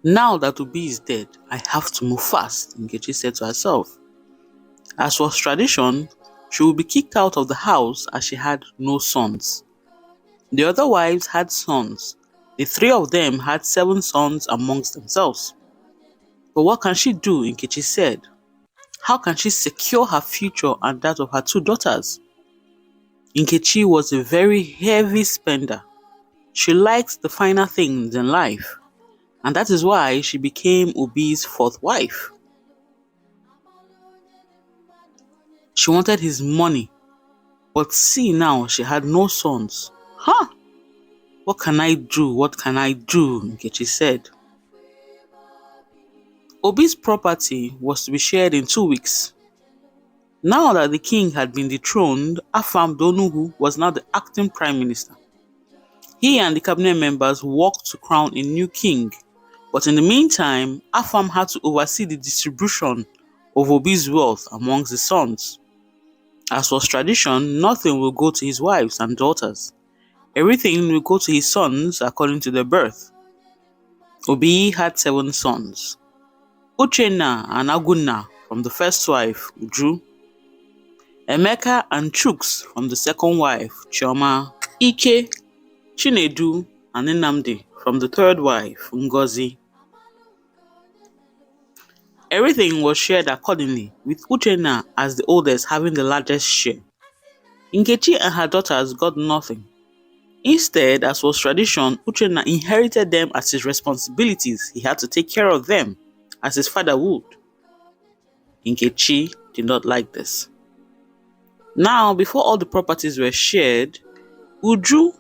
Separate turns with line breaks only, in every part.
Now that Obi is dead, I have to move fast, Nkechi said to herself. As was tradition, she would be kicked out of the house as she had no sons. The other wives had sons. The three of them had 7 sons amongst themselves. But what can she do, Nkechi said? How can she secure her future and that of her 2 daughters? Nkechi was a very heavy spender. She liked the finer things in life, and that is why she became Obi's 4th wife. She wanted his money, but see now she had no sons. What can I do? What can I do? Nkechi said. Obi's property was to be shared in 2 weeks. Now that the king had been dethroned, Afam Donuhu was now the acting prime minister. He and the cabinet members worked to crown a new king, but in the meantime, Afam had to oversee the distribution of Obi's wealth amongst his sons. As was tradition, nothing will go to his wives and daughters. Everything will go to his sons according to their birth. Obi had 7 sons. Uchenna and Agunna from the first wife, Uju. Emeka and Chuks from the second wife, Chioma. Ike, Chinedu, and Nnamdi from the third wife, Ngozi. Everything was shared accordingly, with Uchenna as the oldest having the largest share. Nkechi and her daughters got nothing. Instead, as was tradition, Uchenna inherited them as his responsibilities. He had to take care of them, as his father would. Nkechi did not like this. Now, before all the properties were shared, Uju,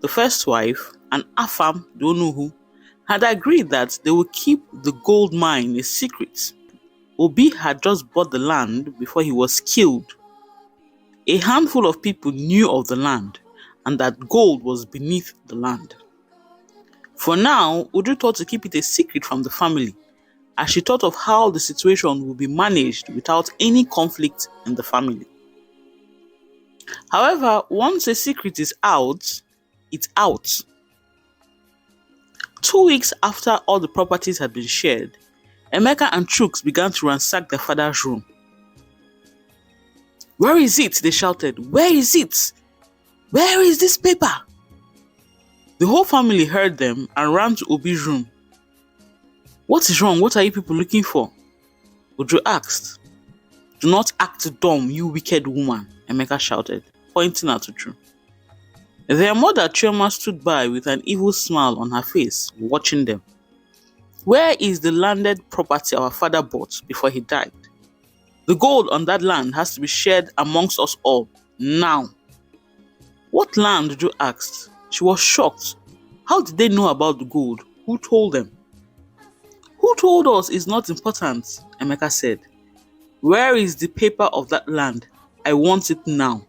the first wife, and Afam Donuhu had agreed that they would keep the gold mine a secret. Obi had just bought the land before he was killed. A handful of people knew of the land and that gold was beneath the land. For now, Uju thought to keep it a secret from the family, as she thought of how the situation would be managed without any conflict in the family. However, once a secret is out, it's out. 2 weeks after all the properties had been shared, Emeka and Chuks began to ransack their father's room. "Where is it?" they shouted. "Where is it? Where is this paper?" The whole family heard them and ran to Obi's room. "What is wrong? What are you people looking for?" Uju asked. "Do not act dumb, you wicked woman," Emeka shouted, pointing at Uju. Their mother Chioma stood by with an evil smile on her face, watching them. "Where is the landed property our father bought before he died? The gold on that land has to be shared amongst us all, now." "What land?" Uju asked. She was shocked. How did they know about the gold? Who told them? "Who told us is not important," Emeka said. "Where is the paper of that land? I want it now."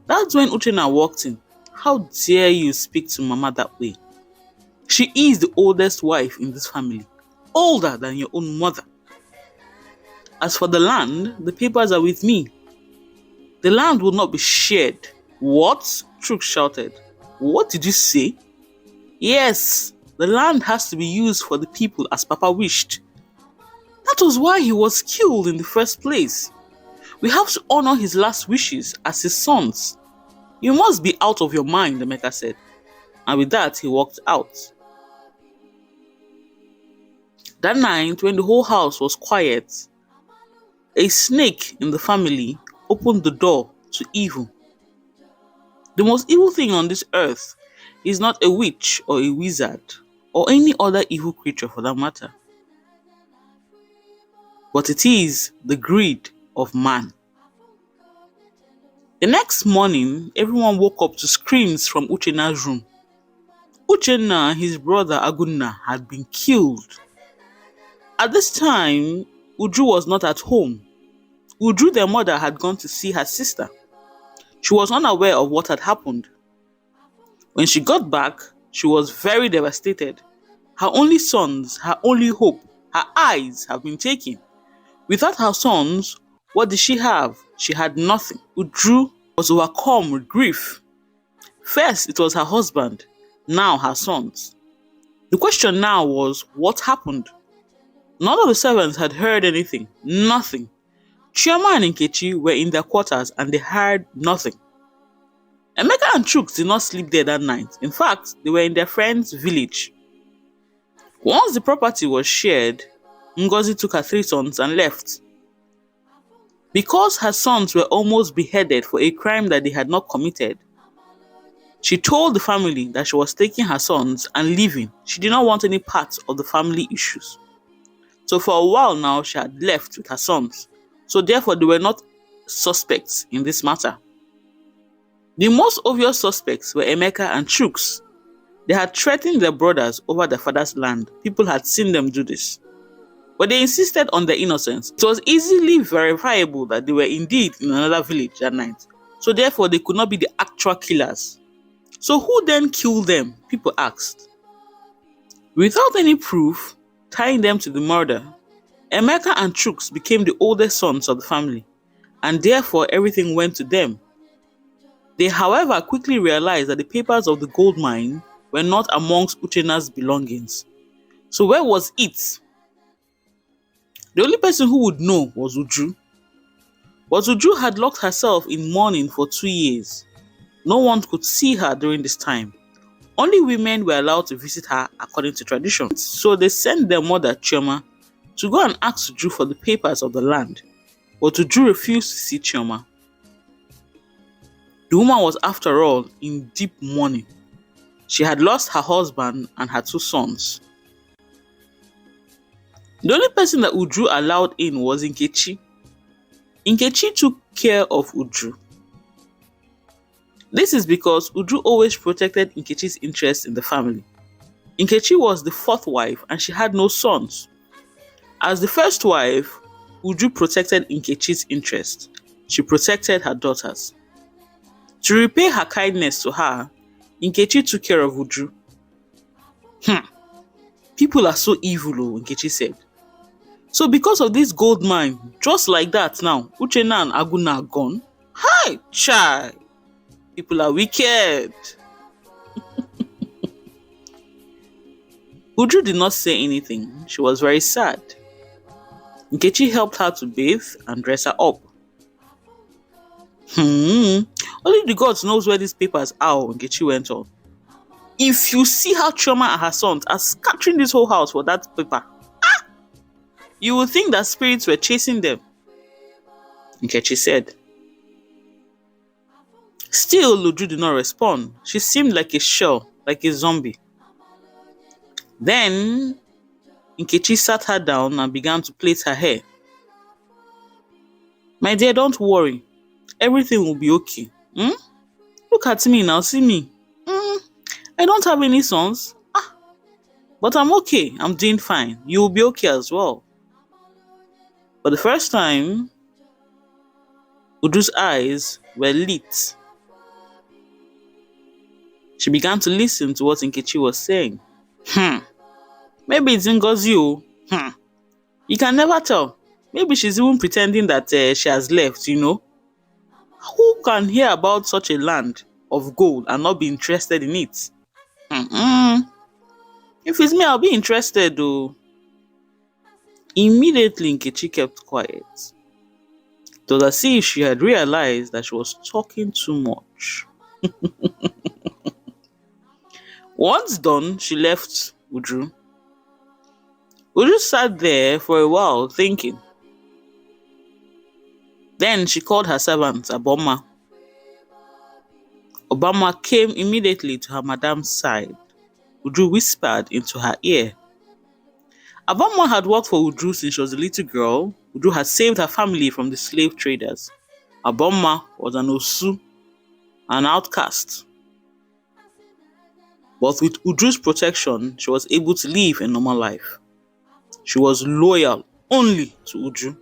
That's when Uchenna walked in. "How dare you speak to Mama that way? She is the oldest wife in this family, older than your own mother. As for the land, the papers are with me. The land will not be shared." "What?" Truk shouted. "What did you say?" "Yes, the land has to be used for the people as Papa wished. That was why he was killed in the first place. We have to honor his last wishes as his sons." "You must be out of your mind," Emeka said. And with that, he walked out. That night, when the whole house was quiet, a snake in the family opened the door to evil. The most evil thing on this earth is not a witch or a wizard or any other evil creature for that matter, but it is the greed of man. The next morning, everyone woke up to screams from Uchenna's room. Uchenna and his brother Agunna had been killed. At this time, Uju was not at home. Uju, their mother, had gone to see her sister. She was unaware of what had happened. When she got back, she was very devastated. Her only sons, her only hope, her eyes have been taken. Without her sons, what did she have? She had nothing. Uju was overcome with grief. First, it was her husband, now her sons. The question now was, what happened? None of the servants had heard anything, nothing. Chioma and Nkechi were in their quarters and they heard nothing. Emeka and Chuks did not sleep there that night. In fact, they were in their friend's village. Once the property was shared, Ngozi took her 3 sons and left. Because her sons were almost beheaded for a crime that they had not committed, she told the family that she was taking her sons and leaving. She did not want any part of the family issues. So for a while now, she had left with her sons. So therefore, they were not suspects in this matter. The most obvious suspects were Emeka and Chuks. They had threatened their brothers over their father's land. People had seen them do this. But they insisted on their innocence. It was easily verifiable that they were indeed in another village that night. So therefore, they could not be the actual killers. So who then killed them? People asked. Without any proof tying them to the murder, Emeka and Chuks became the oldest sons of the family, and therefore everything went to them. They, however, quickly realized that the papers of the gold mine were not amongst Uchena's belongings. So where was it? The only person who would know was Uju. But Uju had locked herself in mourning for 2 years. No one could see her during this time. Only women were allowed to visit her according to tradition. So they sent their mother, Chioma, to go and ask Uju for the papers of the land. But Uju refused to see Chioma. The woman was, after all, in deep mourning. She had lost her husband and her 2 sons. The only person that Uju allowed in was Nkechi. Nkechi took care of Uju. This is because Uju always protected Nkechi's interest in the family. Nkechi was the 4th wife and she had no sons. As the first wife, Uju protected Nkechi's interest. She protected her daughters. To repay her kindness to her, Nkechi took care of Uju. People are so evil, Nkechi said. So because of this gold mine, just like that now, Uchenna and Aguna are gone. Hi, chai! People are wicked. Uju did not say anything. She was very sad. Nkechi helped her to bathe and dress her up. Only the gods knows where these papers are, Nkechi went on. If you see how Chioma and her sons are scattering this whole house for that paper, you would think that spirits were chasing them, Nkechi said. Still, Uju did not respond. She seemed like a shell, like a zombie. Then, Nkechi sat her down and began to plait her hair. My dear, don't worry. Everything will be okay. Look at me now, see me. I don't have any sons. But I'm okay. I'm doing fine. You will be okay as well. For the first time, Uju's eyes were lit. She began to listen to what Nkechi was saying. Maybe it's Ngozi. You can never tell. Maybe she's even pretending that she has left, Who can hear about such a land of gold and not be interested in it? If it's me, I'll be interested though. Immediately, Nkechi kept quiet. It was as if she had realized that she was talking too much. Once done, she left Uju. Uju sat there for a while thinking. Then she called her servant, Aboma. Obama came immediately to her madam's side. Uju whispered into her ear. Abama had worked for Uju since she was a little girl. Uju had saved her family from the slave traders. Abama was an Osu, an outcast. But with Uju's protection, she was able to live a normal life. She was loyal only to Uju.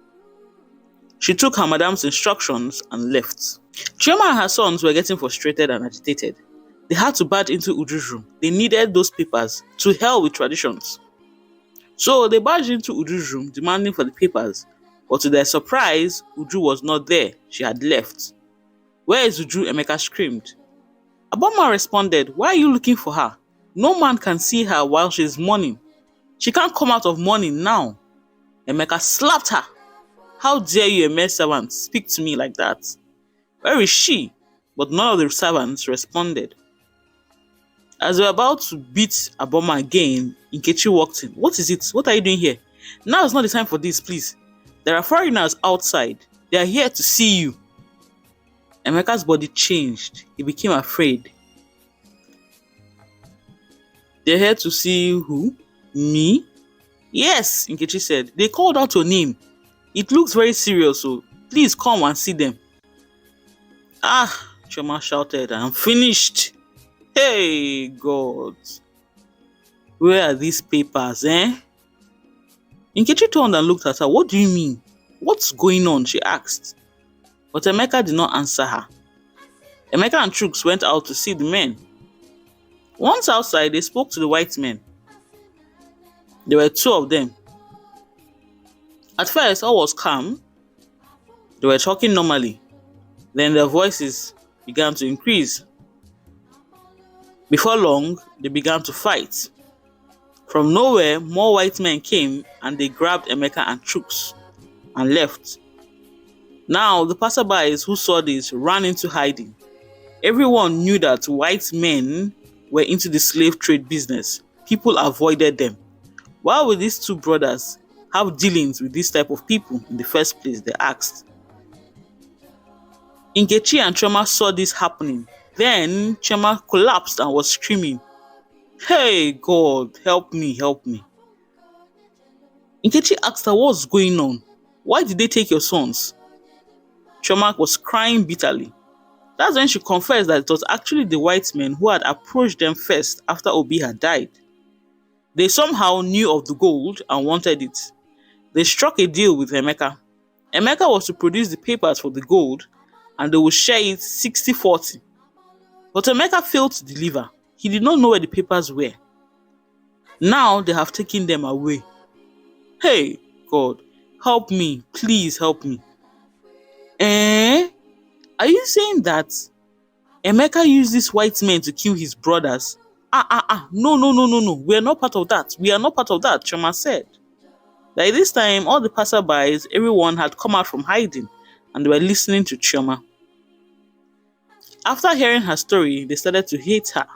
She took her madam's instructions and left. Chioma and her sons were getting frustrated and agitated. They had to barge into Uju's room. They needed those papers. To hell with traditions. So they barged into Uju's room demanding for the papers. But to their surprise, Uju was not there. She had left. "Where is Uju?" Emeka screamed. Aboma responded, "Why are you looking for her? No man can see her while she is mourning. She can't come out of mourning now." Emeka slapped her. "How dare you, a mere servant, speak to me like that? Where is she?" But none of the servants responded. As they were about to beat Aboma again, Nkechi walked in. "What is it? What are you doing here? Now is not the time for this, please. There are foreigners outside. They are here to see you." Emeka's body changed. He became afraid. "They're here to see who? Me?" "Yes," Nkechi said. "They called out your name. It looks very serious, so please come and see them." "Ah," Chioma shouted, "I'm finished. Hey, God. Where are these papers, eh?" Nkechi turned and looked at her. "What do you mean? What's going on?" she asked. But Emeka did not answer her. Emeka and Chooks went out to see the men. Once outside, they spoke to the white men. There were two of them. At first, all was calm. They were talking normally. Then their voices began to increase. Before long, they began to fight. From nowhere, more white men came and they grabbed Emeka and Chooks and left. Now, the passerbys who saw this ran into hiding. Everyone knew that white men were into the slave trade business. People avoided them. Why would these two brothers have dealings with this type of people in the first place, they asked. Nkechi and Chioma saw this happening. Then Chioma collapsed and was screaming, "Hey, God, help me, help me." Nkechi asked her, "What's going on? Why did they take your sons?" Chioma was crying bitterly. That's when she confessed that it was actually the white men who had approached them first after Obi had died. They somehow knew of the gold and wanted it. They struck a deal with Emeka. Emeka was to produce the papers for the gold and they would share it 60-40. But Emeka failed to deliver. He did not know where the papers were. Now they have taken them away. Hey, God, help me. Please help me. Are you saying that Emeka used these white men to kill his brothers? No. We are not part of that. We are not part of that, Chioma said. By this time, all the passerbys, everyone had come out from hiding and they were listening to Chioma. After hearing her story, they started to hate her.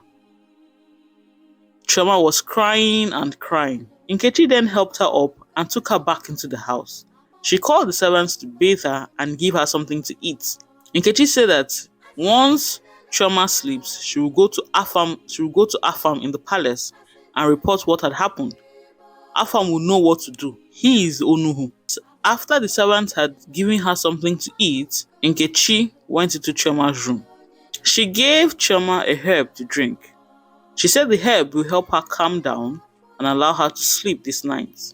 Chioma was crying and crying. Nkechi then helped her up and took her back into the house. She called the servants to bathe her and give her something to eat. Nkechi said that once Chioma sleeps, she will go to Afam in the palace and report what had happened. Afam will know what to do. He is Onuhu. After the servants had given her something to eat, Nkechi went into Chioma's room. She gave Chioma a herb to drink. She said the herb will help her calm down and allow her to sleep this night.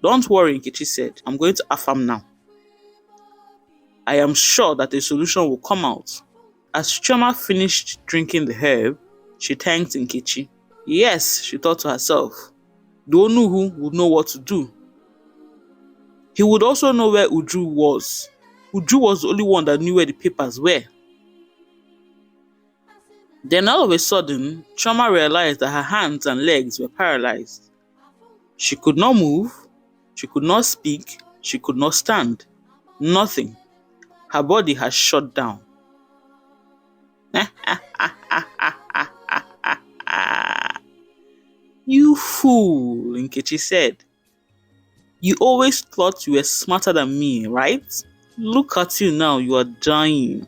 Don't worry, Nkechi said. I'm going to Afam now. I am sure that a solution will come out. As Chioma finished drinking the herb, she thanked Nkechi. Yes, she thought to herself, the Onuhu would know what to do. He would also know where Uju was. Uju was the only one that knew where the papers were. Then all of a sudden, Chioma realized that her hands and legs were paralyzed. She could not move, she could not speak, she could not stand. Nothing. Her body had shut down. You fool, Nkechi said. You always thought you were smarter than me, right? Look at you now, you are dying.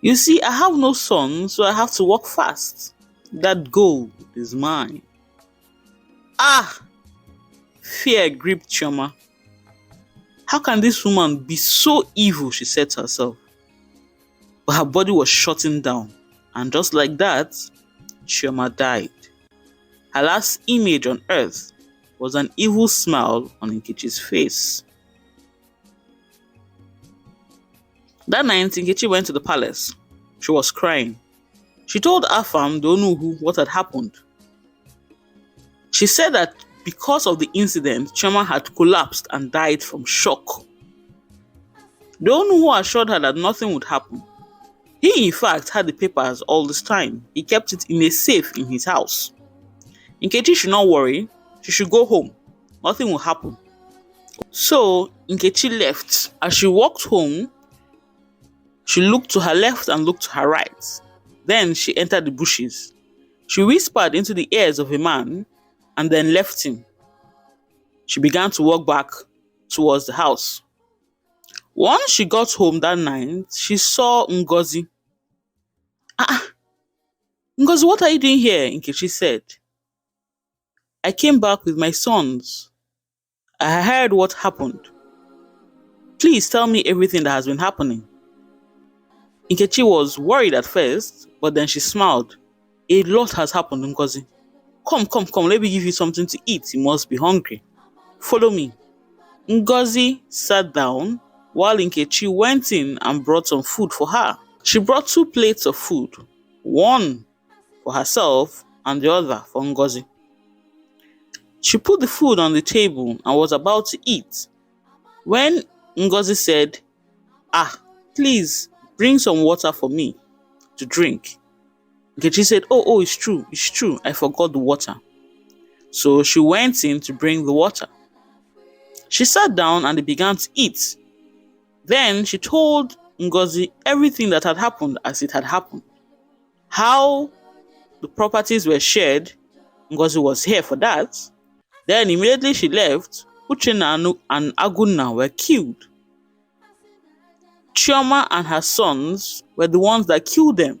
You see, I have no son, so I have to walk fast. That gold is mine. Fear gripped Chioma. How can this woman be so evil, she said to herself. But her body was shutting down, and just like that, Chioma died. Her last image on earth was an evil smile on Nkechi's face. That night, Nkechi went to the palace. She was crying. She told Afam, the Onuhu, what had happened. She said that because of the incident, Chioma had collapsed and died from shock. The Onuhu assured her that nothing would happen. He, in fact, had the papers all this time. He kept it in a safe in his house. Nkechi should not worry. She should go home. Nothing will happen. So, Nkechi left. As she walked home, she looked to her left and looked to her right. Then she entered the bushes. She whispered into the ears of a man and then left him. She began to walk back towards the house. Once she got home that night, she saw Ngozi. Ngozi, what are you doing here? Nkechi said. I came back with my sons. I heard what happened. Please tell me everything that has been happening. Nkechi was worried at first, but then she smiled. A lot has happened, Ngozi. Come, let me give you something to eat. You must be hungry. Follow me. Ngozi sat down while Nkechi went in and brought some food for her. She brought 2 plates of food, one for herself and the other for Ngozi. She put the food on the table and was about to eat when Ngozi said, please bring some water for me to drink. Nkechi said, oh, it's true, I forgot the water. So she went in to bring the water. She sat down and they began to eat. Then she told Ngozi everything that had happened as it had happened. How the properties were shared, Ngozi was here for that. Then immediately she left, Uchenna and Aguna were killed. Chioma and her sons were the ones that killed them.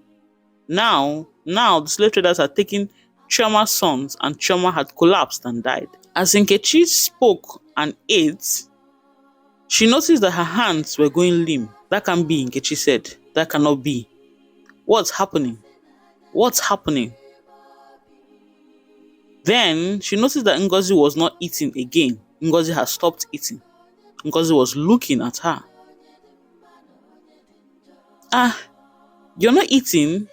Now the slave traders had taken Chioma's sons and Chioma had collapsed and died. As Nkechi spoke and ate, she noticed that her hands were going limp. That can't be, Nkechi said. That cannot be. What's happening? Then she noticed that Ngozi was not eating again. Ngozi had stopped eating. Ngozi was looking at her. You're not eating,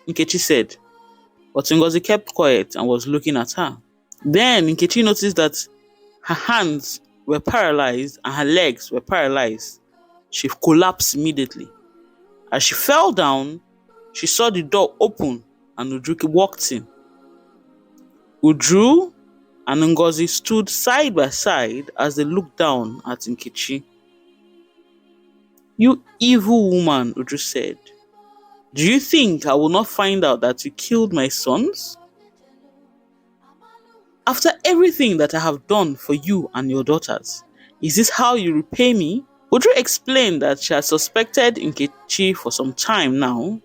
Nkechi said. But Ngozi kept quiet and was looking at her. Then Nkechi noticed that her hands were paralyzed and her legs were paralyzed. She collapsed immediately. As she fell down, she saw the door open and Uju walked in. Uju and Ngozi stood side by side as they looked down at Nkechi. You evil woman, Uju said. Do you think I will not find out that you killed my sons? After everything that I have done for you and your daughters, is this how you repay me? Uju explained that she had suspected Nkechi for some time now,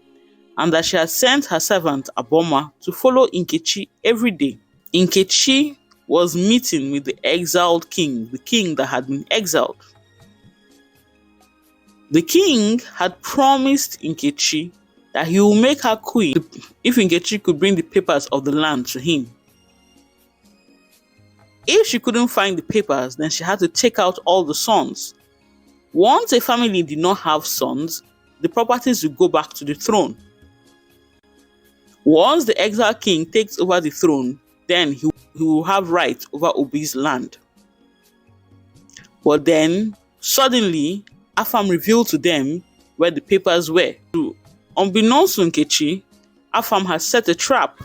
and that she had sent her servant Aboma to follow Nkechi every day. Nkechi was meeting with the exiled king, the king that had been exiled. The king had promised Nkechi that he will make her queen if Nkechi could bring the papers of the land to him. If she couldn't find the papers, then she had to take out all the sons. Once a family did not have sons, the properties would go back to the throne. Once the exiled king takes over the throne, then he will have right over Obi's land. But then, suddenly, Afam revealed to them where the papers were. Unbeknownst to Nkechi, Afam had set a trap.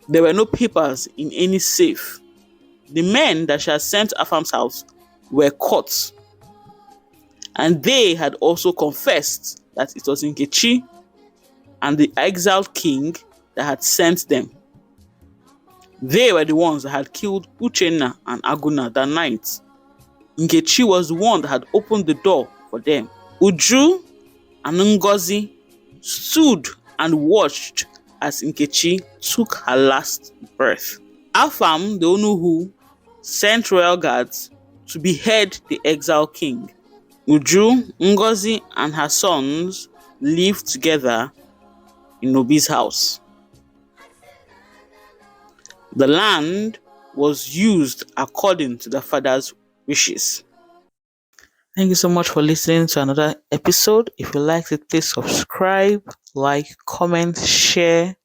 There were no papers in any safe. The men that she had sent to Afam's house were caught. And they had also confessed that it was Nkechi and the exiled king that had sent them. They were the ones that had killed Uchenna and Aguna that night. Nkechi was the one that had opened the door for them. Uju and Ngozi stood and watched as Nkechi took her last breath. Afam, the Onuhu, sent royal guards to behead the exiled king. Uju, Ngozi, and her sons lived together in Obi's house. The land was used according to the father's wishes. Thank you so much for listening to another episode. If you liked it, please subscribe, like, comment, share.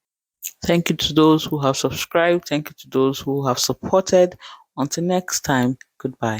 Thank you to those who have subscribed. Thank you to those who have supported. Until next time, goodbye.